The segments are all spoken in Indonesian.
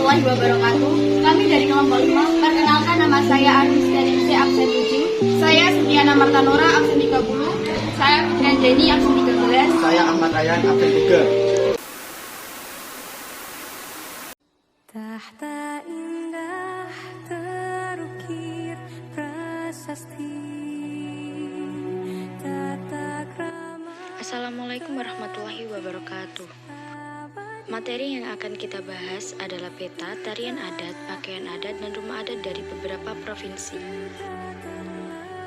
warahmatullahi wabarakatuh. Kami dari kelompok 5. Perkenalkan, nama saya Armistianisi absen 7. Saya Setiana Martanora absen 30. Saya Fitrian Jenny absen 13. Saya Ahmad Rayyan absen 3. Tahta indah terukir prasasti tata krama. Assalamualaikum warahmatullahi wabarakatuh. Materi yang akan kita bahas adalah peta, tarian adat, pakaian adat, dan rumah adat dari beberapa provinsi.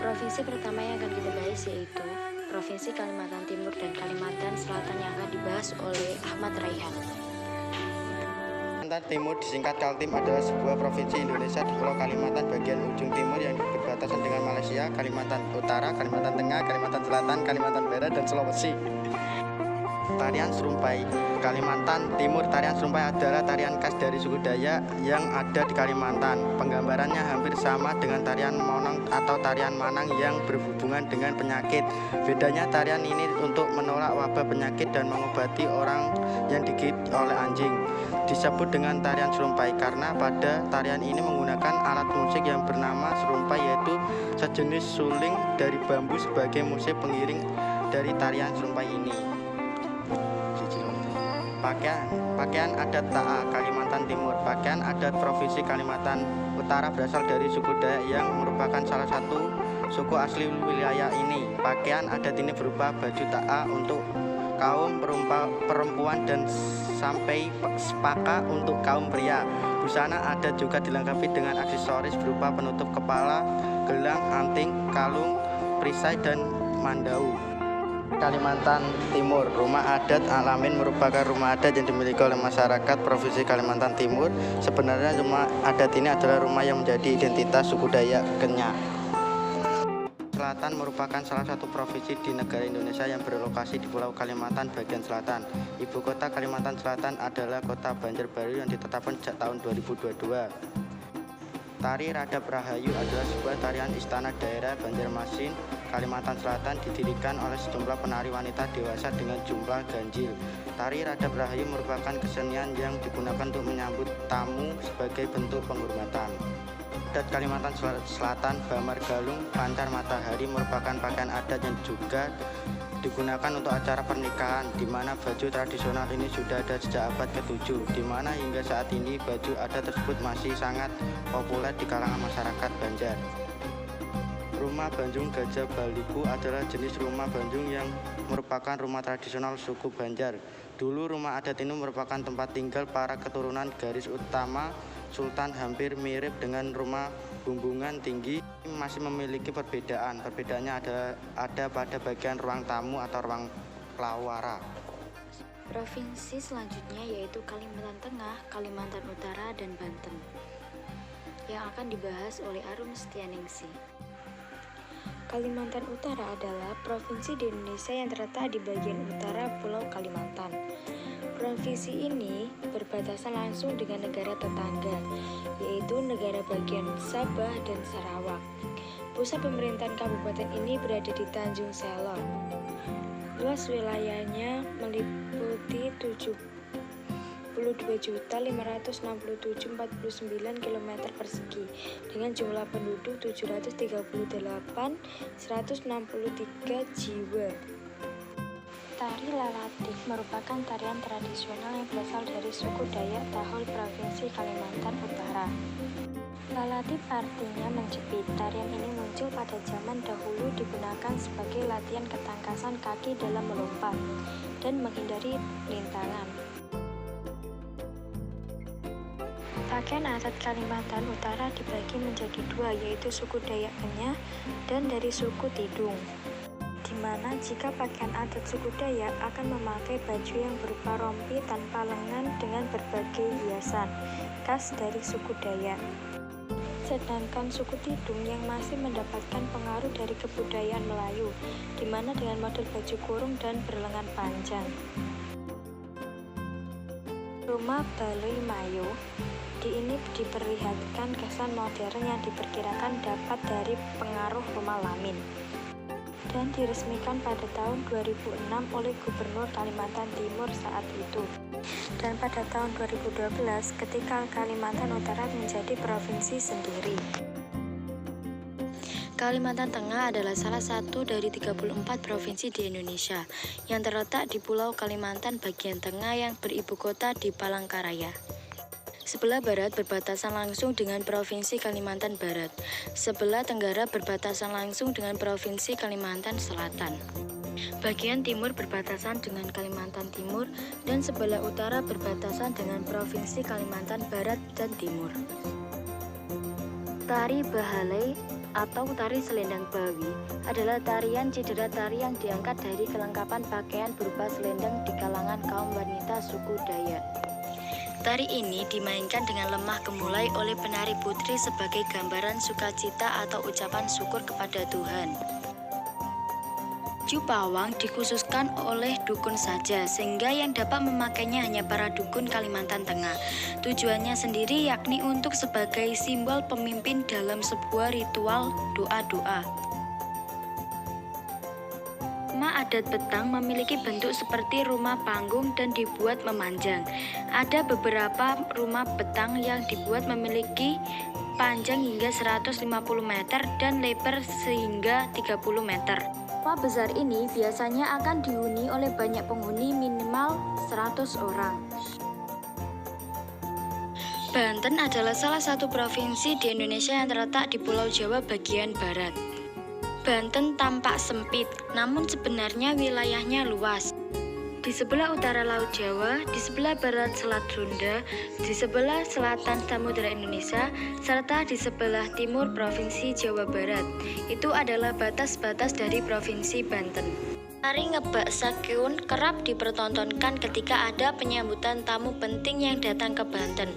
Provinsi pertama yang akan kita bahas yaitu Provinsi Kalimantan Timur dan Kalimantan Selatan yang akan dibahas oleh Ahmad Rayyan. Kalimantan Timur disingkat Kaltim adalah sebuah provinsi Indonesia di Pulau Kalimantan bagian ujung timur yang berbatasan dengan Malaysia, Kalimantan Utara, Kalimantan Tengah, Kalimantan Selatan, Kalimantan Barat, dan Sulawesi. Tarian Serumpai Kalimantan Timur. Tarian Serumpai adalah tarian khas dari suku Dayak yang ada di Kalimantan. Penggambarannya hampir sama dengan tarian Monong atau tarian Manang yang berhubungan dengan penyakit. Bedanya tarian ini untuk menolak wabah penyakit dan mengobati orang yang digigit oleh anjing. Disebut dengan tarian serumpai karena pada tarian ini menggunakan alat musik yang bernama serumpai, yaitu sejenis suling dari bambu sebagai musik pengiring dari tarian serumpai ini. Pakaian adat TAA Kalimantan Timur. Pakaian adat Provinsi Kalimantan Utara berasal dari suku Dayak yang merupakan salah satu suku asli wilayah ini. Pakaian adat ini berupa baju TAA untuk kaum perempuan dan sampai sepaka untuk kaum pria. Busana adat juga dilengkapi dengan aksesoris berupa penutup kepala, gelang, anting, kalung, perisai, dan mandau. Kalimantan Timur. Rumah adat Alamin merupakan rumah adat yang dimiliki oleh masyarakat Provinsi Kalimantan Timur. Sebenarnya rumah adat ini adalah rumah yang menjadi identitas suku Dayak Kenya. Selatan merupakan salah satu provinsi di negara Indonesia yang berlokasi di Pulau Kalimantan bagian selatan. Ibu kota Kalimantan Selatan adalah Kota Banjarbaru yang ditetapkan sejak tahun 2022. Tari Radap Rahayu adalah sebuah tarian istana daerah Banjarmasin, Kalimantan Selatan, didirikan oleh sejumlah penari wanita dewasa dengan jumlah ganjil. Tari Radap Rahayu merupakan kesenian yang digunakan untuk menyambut tamu sebagai bentuk penghormatan. Adat Kalimantan Selatan, Bamar Galung Pancar Matahari merupakan pakaian adat yang juga digunakan untuk acara pernikahan, di mana baju tradisional ini sudah ada sejak abad ke-7, di mana hingga saat ini baju adat tersebut masih sangat populer di kalangan masyarakat Banjar. Rumah Banjung Gajah Baliku adalah jenis rumah Banjung yang merupakan rumah tradisional suku Banjar. Dulu rumah adat ini merupakan tempat tinggal para keturunan garis utama Sultan, hampir mirip dengan rumah bumbungan tinggi. Masih memiliki perbedaan. Perbedaannya ada pada bagian ruang tamu atau ruang pelawara. Provinsi selanjutnya yaitu Kalimantan Tengah, Kalimantan Utara, dan Banten yang akan dibahas oleh Armistianisi. Kalimantan Utara adalah provinsi di Indonesia yang terletak di bagian utara Pulau Kalimantan. Provinsi ini berbatasan langsung dengan negara tetangga, yaitu negara bagian Sabah dan Sarawak. Pusat pemerintahan kabupaten ini berada di Tanjung Selor. Luas wilayahnya meliputi 72.567.49 km persegi dengan jumlah penduduk 738.163 jiwa. Tari Lalatik merupakan tarian tradisional yang berasal dari suku Dayak Tahol Provinsi Kalimantan Utara. Lalatif artinya menjepit. Tarian ini muncul pada zaman dahulu, digunakan sebagai latihan ketangkasan kaki dalam melompat dan menghindari rintangan. Pakaian adat Kalimantan Utara dibagi menjadi dua, yaitu suku Dayak Kenya dan dari suku Tidung. Di mana jika pakaian adat suku Dayak akan memakai baju yang berupa rompi tanpa lengan dengan berbagai hiasan khas dari suku Dayak. Sedangkan suku Tidung yang masih mendapatkan pengaruh dari kebudayaan Melayu, di mana dengan model baju kurung dan berlengan panjang. Rumah Baloi Mayo ini diperlihatkan kesan modern yang diperkirakan dapat dari pengaruh rumah Lamin, dan diresmikan pada tahun 2006 oleh Gubernur Kalimantan Timur saat itu. dan pada tahun 2012 ketika Kalimantan Utara menjadi provinsi sendiri. Kalimantan Tengah adalah salah satu dari 34 provinsi di Indonesia yang terletak di Pulau Kalimantan bagian tengah yang beribu kota di Palangkaraya. Sebelah barat berbatasan langsung dengan Provinsi Kalimantan Barat, sebelah tenggara berbatasan langsung dengan Provinsi Kalimantan Selatan. Bagian timur berbatasan dengan Kalimantan Timur dan sebelah utara berbatasan dengan Provinsi Kalimantan Barat dan Timur. Tari Bahalai atau tari selendang Bawi adalah tarian cedera tari yang diangkat dari kelengkapan pakaian berupa selendang di kalangan kaum wanita suku Dayak. Tari ini dimainkan dengan lemah gemulai oleh penari putri sebagai gambaran sukacita atau ucapan syukur kepada Tuhan. Jupawang dikhususkan oleh dukun saja, sehingga yang dapat memakainya hanya para dukun Kalimantan Tengah. Tujuannya sendiri yakni untuk sebagai simbol pemimpin dalam sebuah ritual doa-doa. Rumah adat Betang memiliki bentuk seperti rumah panggung dan dibuat memanjang. Ada beberapa rumah Betang yang dibuat memiliki panjang hingga 150 meter dan lebar sehingga 30 meter. Rumah besar ini biasanya akan dihuni oleh banyak penghuni minimal 100 orang. Banten adalah salah satu provinsi di Indonesia yang terletak di Pulau Jawa bagian barat. Banten tampak sempit, namun sebenarnya wilayahnya luas. Di sebelah utara Laut Jawa, di sebelah barat Selat Sunda, di sebelah selatan Samudra Indonesia, serta di sebelah timur Provinsi Jawa Barat. Itu adalah batas-batas dari Provinsi Banten. Tari Ngebak Sakyun kerap dipertontonkan ketika ada penyambutan tamu penting yang datang ke Banten.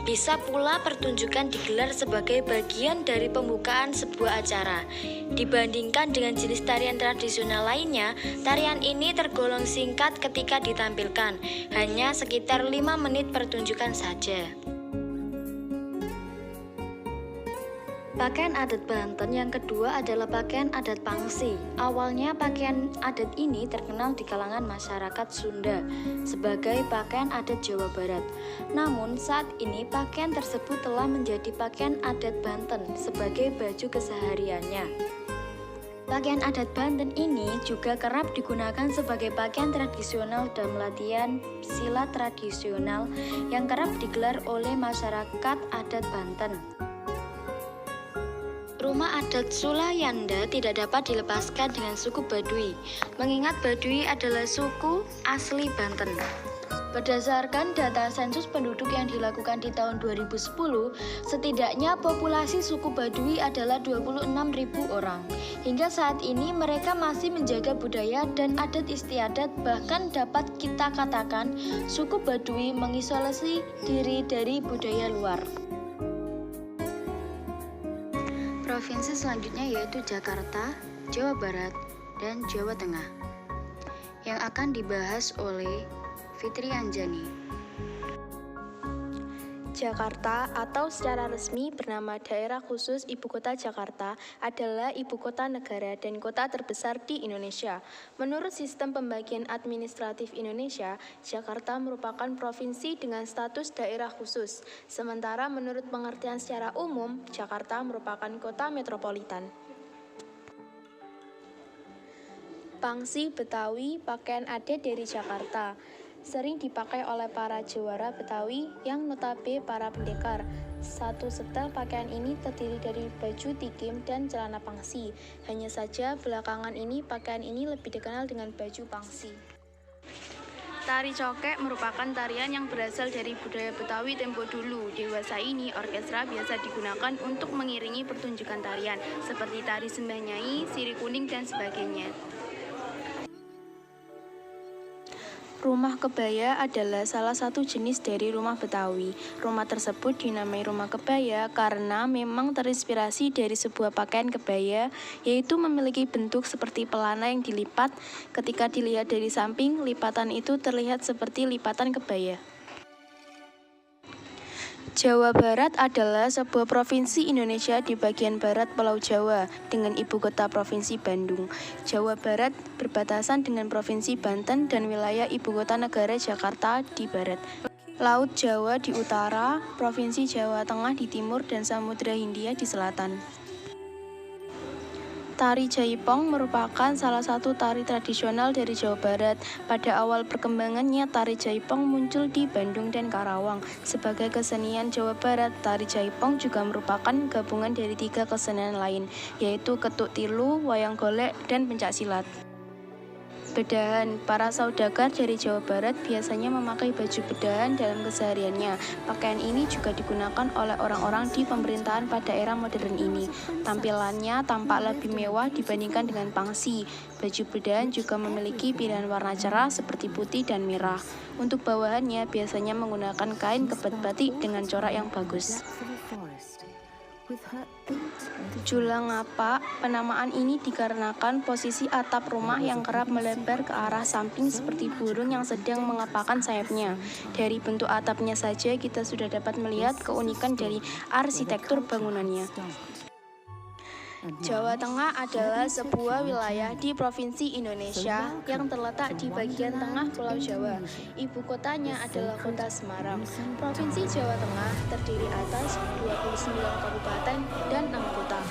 Bisa pula pertunjukan digelar sebagai bagian dari pembukaan sebuah acara. Dibandingkan dengan jenis tarian tradisional lainnya, tarian ini tergolong singkat ketika ditampilkan, hanya sekitar 5 menit pertunjukan saja. Pakaian adat Banten yang kedua adalah pakaian adat Pangsi. Awalnya pakaian adat ini terkenal di kalangan masyarakat Sunda sebagai pakaian adat Jawa Barat. Namun saat ini pakaian tersebut telah menjadi pakaian adat Banten sebagai baju kesehariannya. Pakaian adat Banten ini juga kerap digunakan sebagai pakaian tradisional dalam latihan silat tradisional yang kerap digelar oleh masyarakat adat Banten. Rumah adat Sulayanda tidak dapat dilepaskan dengan suku Baduy, mengingat Baduy adalah suku asli Banten. Berdasarkan data sensus penduduk yang dilakukan di tahun 2010, setidaknya populasi suku Baduy adalah 26.000 orang. Hingga saat ini mereka masih menjaga budaya dan adat istiadat, bahkan dapat kita katakan suku Baduy mengisolasi diri dari budaya luar. Provinsi selanjutnya yaitu Jakarta, Jawa Barat, dan Jawa Tengah yang akan dibahas oleh Fitri Anjani. Jakarta atau secara resmi bernama Daerah Khusus Ibu Kota Jakarta adalah ibu kota negara dan kota terbesar di Indonesia. Menurut sistem pembagian administratif Indonesia, Jakarta merupakan provinsi dengan status daerah khusus. Sementara menurut pengertian secara umum, Jakarta merupakan kota metropolitan. Pangsi Betawi, pakaian adat dari Jakarta, sering dipakai oleh para jawara Betawi yang notabe para pendekar. Satu setel pakaian ini terdiri dari baju tikim dan celana pangsi. Hanya saja belakangan ini pakaian ini lebih dikenal dengan baju pangsi. Tari cokek merupakan tarian yang berasal dari budaya Betawi tempo dulu. Dewasa ini orkestra biasa digunakan untuk mengiringi pertunjukan tarian seperti tari sembah nyai, sirih kuning dan sebagainya. Rumah kebaya adalah salah satu jenis dari rumah Betawi. Rumah tersebut dinamai rumah kebaya karena memang terinspirasi dari sebuah pakaian kebaya, yaitu memiliki bentuk seperti pelana yang dilipat. Ketika dilihat dari samping, lipatan itu terlihat seperti lipatan kebaya. Jawa Barat adalah sebuah provinsi Indonesia di bagian barat Pulau Jawa dengan ibu kota Provinsi Bandung. Jawa Barat berbatasan dengan Provinsi Banten dan wilayah ibu kota negara Jakarta di barat. Laut Jawa di utara, Provinsi Jawa Tengah di timur, dan Samudra Hindia di selatan. Tari Jaipong merupakan salah satu tari tradisional dari Jawa Barat. Pada awal perkembangannya, tari Jaipong muncul di Bandung dan Karawang. Sebagai kesenian Jawa Barat, tari Jaipong juga merupakan gabungan dari 3 kesenian lain, yaitu ketuk tilu, wayang golek, dan pencaksilat. Bedahan, para saudagar dari Jawa Barat biasanya memakai baju bedahan dalam kesehariannya. Pakaian ini juga digunakan oleh orang-orang di pemerintahan pada era modern ini. Tampilannya tampak lebih mewah dibandingkan dengan pangsi. Baju bedahan juga memiliki pilihan warna cerah seperti putih dan merah. Untuk bawahannya biasanya menggunakan kain kebet batik dengan corak yang bagus. Julang Ngapak, penamaan ini dikarenakan posisi atap rumah yang kerap melebar ke arah samping seperti burung yang sedang mengepakkan sayapnya. Dari bentuk atapnya saja kita sudah dapat melihat keunikan dari arsitektur bangunannya. Jawa Tengah adalah sebuah wilayah di Provinsi Indonesia yang terletak di bagian tengah Pulau Jawa. Ibu kotanya adalah kota Semarang. Provinsi Jawa Tengah terdiri atas 29 kabupaten dan 6 kota.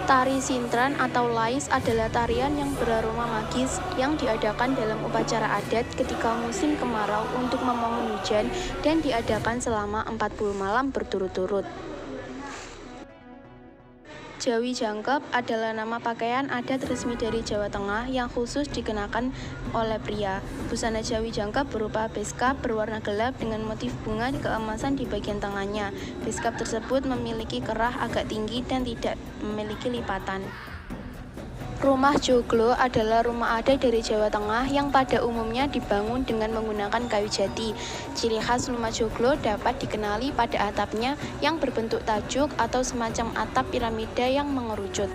Tari Sintran atau Lais adalah tarian yang beraroma magis yang diadakan dalam upacara adat ketika musim kemarau untuk memohon hujan dan diadakan selama 40 malam berturut-turut. Jawi Jangkep adalah nama pakaian adat resmi dari Jawa Tengah yang khusus dikenakan oleh pria. Busana Jawi Jangkep berupa beskap berwarna gelap dengan motif bunga keemasan di bagian tangannya. Beskap tersebut memiliki kerah agak tinggi dan tidak memiliki lipatan. Rumah joglo adalah rumah adat dari Jawa Tengah yang pada umumnya dibangun dengan menggunakan kayu jati. Ciri khas rumah joglo dapat dikenali pada atapnya yang berbentuk tajuk atau semacam atap piramida yang mengerucut.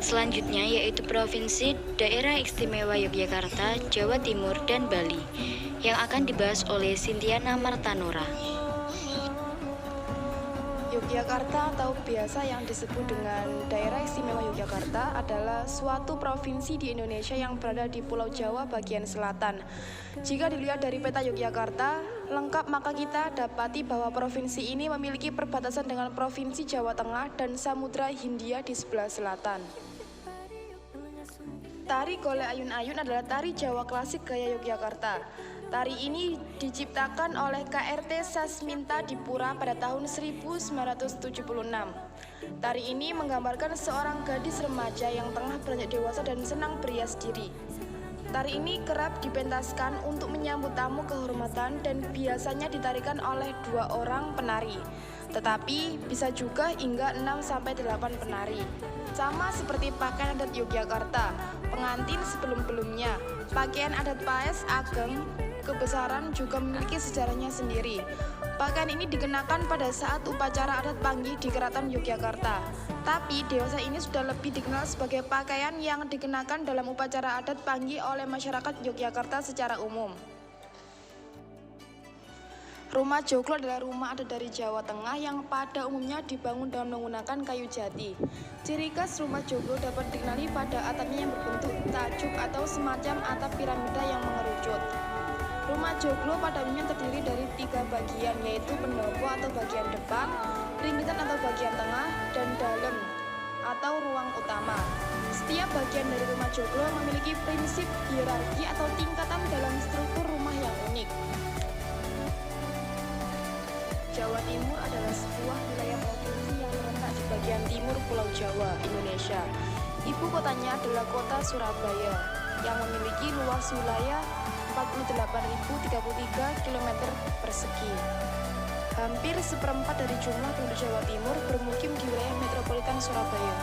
Selanjutnya yaitu Provinsi Daerah Istimewa Yogyakarta, Jawa Timur, dan Bali yang akan dibahas oleh Sintiana Martanora. Yogyakarta atau biasa yang disebut dengan Daerah Istimewa Yogyakarta adalah suatu provinsi di Indonesia yang berada di Pulau Jawa bagian selatan. Jika dilihat dari peta Yogyakarta lengkap, maka kita dapati bahwa provinsi ini memiliki perbatasan dengan Provinsi Jawa Tengah dan Samudra Hindia di sebelah selatan. Tari Golek Ayun-Ayun adalah tari Jawa klasik gaya Yogyakarta. Tari ini diciptakan oleh KRT Sasminta Dipura pada tahun 1976. Tari ini menggambarkan seorang gadis remaja yang tengah beranjak dewasa dan senang berias diri. Tari ini kerap dipentaskan untuk menyambut tamu kehormatan dan biasanya ditarikan oleh 2 orang penari. Tetapi bisa juga hingga 6-8 penari. Sama seperti pakaian adat Yogyakarta, pengantin sebelum-belumnya, pakaian adat Paes Ageng Kebesaran juga memiliki sejarahnya sendiri. Pakaian ini dikenakan pada saat upacara adat Panggi di Keraton Yogyakarta. Tapi dewasa ini sudah lebih dikenal sebagai pakaian yang dikenakan dalam upacara adat Panggi oleh masyarakat Yogyakarta secara umum. Rumah joglo adalah rumah adat dari Jawa Tengah yang pada umumnya dibangun dengan menggunakan kayu jati. Ciri khas rumah joglo dapat dikenali pada atapnya yang berbentuk tajuk atau semacam atap piramida yang mengerucut. Rumah joglo pada umumnya terdiri dari 3 bagian, yaitu pendopo atau bagian depan, ringgitan atau bagian tengah, dan dalam atau ruang utama. Setiap bagian dari rumah joglo memiliki prinsip hierarki atau tingkatan dalam struktur rumah yang unik. Jawa Timur adalah sebuah wilayah provinsi yang terletak di bagian timur Pulau Jawa, Indonesia. Ibu kotanya adalah kota Surabaya, yang memiliki luas wilayah 48.033 km persegi. Hampir seperempat dari jumlah penduduk Jawa Timur bermukim di wilayah metropolitan Surabaya.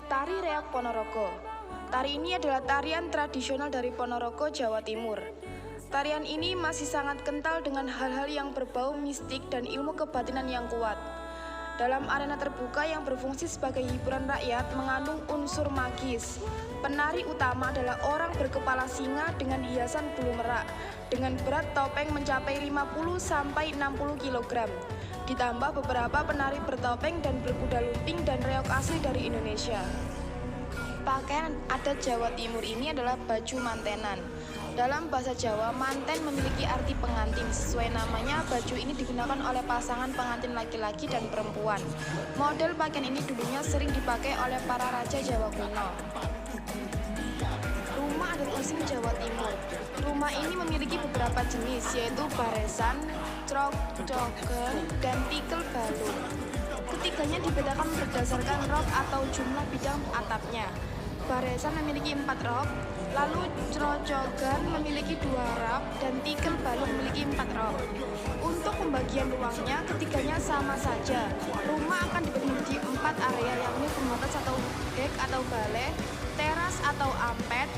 Tari Reog Ponorogo. Tari ini adalah tarian tradisional dari Ponorogo, Jawa Timur. Tarian ini masih sangat kental dengan hal-hal yang berbau mistik dan ilmu kebatinan yang kuat. dalam arena terbuka yang berfungsi sebagai hiburan rakyat mengandung unsur magis. Penari utama adalah orang berkepala singa dengan hiasan bulu merak, dengan berat topeng mencapai 50-60 kg. Ditambah beberapa penari bertopeng dan berkuda lumping dan reog asli dari Indonesia. Pakaian adat Jawa Timur ini adalah baju mantenan. Dalam bahasa Jawa, manten memiliki arti pengantin. Sesuai namanya, baju ini digunakan oleh pasangan pengantin laki-laki dan perempuan. Model pakaian ini dulunya sering dipakai oleh para raja Jawa kuno. Rumah adat Osing Jawa Timur. Rumah ini memiliki beberapa jenis, yaitu baresan, crok-coken, dan tikel balung. Ketiganya dibedakan berdasarkan rok atau jumlah bidang atapnya. Baresan memiliki 4 rok, lalu crok-coken memiliki 2 rok, dan tikel balung memiliki 4 rok. Untuk pembagian ruangnya, ketiganya sama saja. Rumah akan dibagi menjadi 4 area, yakni pembatas atau dek atau balai, teras atau ampet,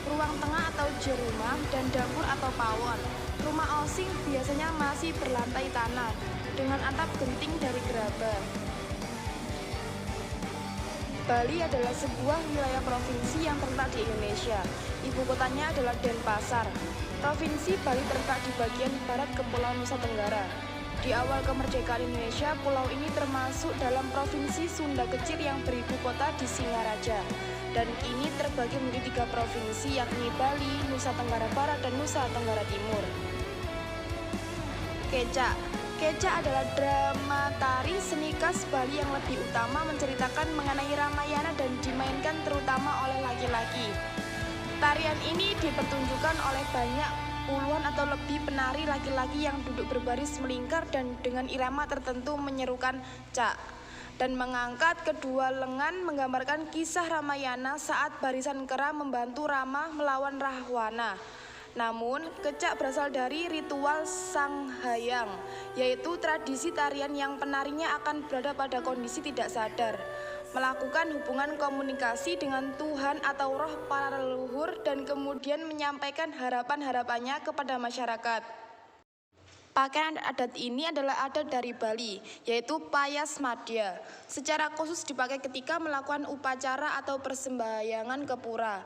ruang tengah atau jerumah, dan dapur atau pawon. Rumah osing biasanya masih berlantai tanah dengan atap genting dari gerabah. Bali adalah sebuah wilayah provinsi yang terletak di Indonesia. Ibu kotanya adalah Denpasar. Provinsi Bali terletak di bagian barat Kepulauan Nusa Tenggara. Di awal kemerdekaan Indonesia, pulau ini termasuk dalam provinsi Sunda kecil yang beribu kota di Singaraja. Dan kini terbagi menjadi 3 provinsi, yakni Bali, Nusa Tenggara Barat, dan Nusa Tenggara Timur. Kecak. Kecak adalah drama tari seni khas Bali yang lebih utama menceritakan mengenai Ramayana dan dimainkan terutama oleh laki-laki. Tarian ini dipertunjukkan oleh banyak puluhan atau lebih penari laki-laki yang duduk berbaris melingkar dan dengan irama tertentu menyerukan cak dan mengangkat kedua lengan menggambarkan kisah Ramayana saat barisan kera membantu Rama melawan Rahwana. Namun, kecak berasal dari ritual Sanghayang, yaitu tradisi tarian yang penarinya akan berada pada kondisi tidak sadar, melakukan hubungan komunikasi dengan Tuhan atau roh para leluhur dan kemudian menyampaikan harapan-harapannya kepada masyarakat. Pakaian adat ini adalah adat dari Bali, yaitu payas madya. Secara khusus dipakai ketika melakukan upacara atau persembahyangan ke pura,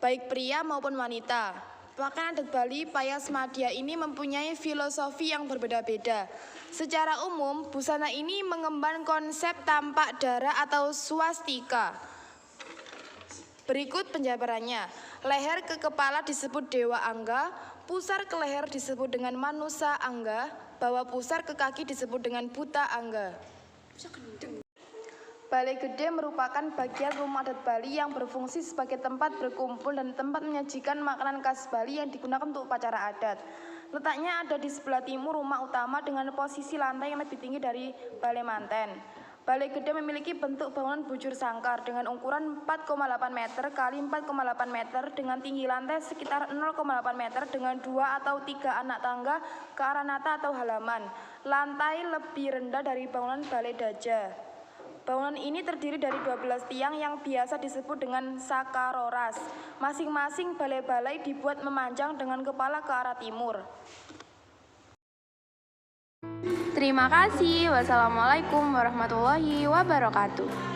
baik pria maupun wanita. Pakaian adat Bali, payas madya ini mempunyai filosofi yang berbeda-beda. Secara umum, busana ini mengemban konsep tampak darah atau swastika. Berikut penjabarannya. Leher ke kepala disebut Dewa Angga, pusar ke leher disebut dengan Manusa Angga, bawah pusar ke kaki disebut dengan Buta Angga. Balai Gede merupakan bagian rumah adat Bali yang berfungsi sebagai tempat berkumpul dan tempat menyajikan makanan khas Bali yang digunakan untuk upacara adat. Letaknya ada di sebelah timur rumah utama dengan posisi lantai yang lebih tinggi dari Balai Manten. Balai Gede memiliki bentuk bangunan bujur sangkar dengan ukuran 4,8 meter x 4,8 meter dengan tinggi lantai sekitar 0,8 meter dengan 2 atau 3 anak tangga ke arah nata atau halaman. Lantai lebih rendah dari bangunan Balai Daja. Bangunan ini terdiri dari 12 tiang yang biasa disebut dengan sakaroras. Masing-masing balai-balai dibuat memanjang dengan kepala ke arah timur. Terima kasih. Wassalamualaikum warahmatullahi wabarakatuh.